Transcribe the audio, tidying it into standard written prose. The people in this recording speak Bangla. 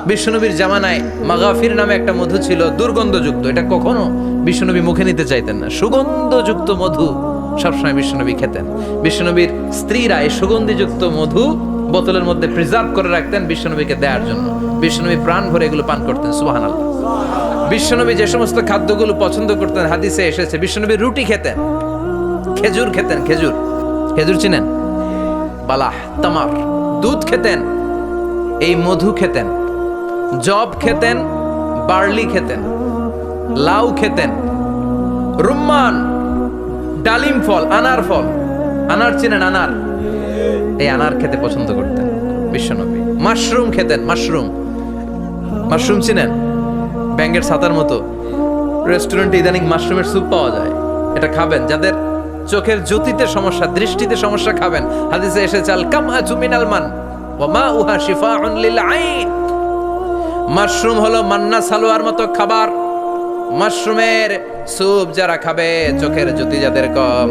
বিশ্বনবীর জামানায় মাগাফির নামে একটা মধু ছিল, দুর্গন্ধযুক্ত। এটা কখনো বিশ্বনবী মুখে নিতে চাইতেন না। সুগন্ধযুক্ত মধু সবসময় বিশ্বনবী খেতেন। বিশ্বনবীর স্ত্রীরা এই সুগন্ধিযুক্ত মধু বোতলের মধ্যে প্রিজার্ভ করে রাখতেন বিশ্বনবীকে দেওয়ার জন্য। বিশ্বনবী প্রাণ ভরে এগুলো পান করতেন, সুবহানাল্লাহ। বিশ্বনবী যে সমস্ত খাদ্যগুলো পছন্দ করতেন হাদিসে এসেছে। বিশ্বনবী রুটি খেতেন, খেজুর খেতেন, খেজুর, খেজুর চিনেন? বালাহ, তামার। দুধ খেতেন, এই মধু খেতেন, জব খেতেন, বার্লি খেতেন, লাউ খেতেন, রুম্মান, ডালিম ফল, আনার ফল। আনার চিনেন? আনার, এই আনার খেতে পছন্দ করতেন বিশ্বনবী। মাশরুম খেতেন, মাশরুম, মাশরুম চিনেন? ব্যাঙের ছাতার মতো। রেস্টুরেন্টে ইদানিং মাশরুমের স্যুপ পাওয়া যায়, এটা খাবেন। যাদের চোখের জ্যোতিতে সমস্যা, দৃষ্টিতে সমস্যা, খাবেন। হাদিসে এসেছে আল কামআতু মিনাল মান ওয়া মাউহা শিফাউন লিল আইন। মাশরুম হলো মান্না সালোয়ার মতো খাবার। মাশরুমের স্যুপ যারা খাবে, চোখের জ্যোতি যাদের কম,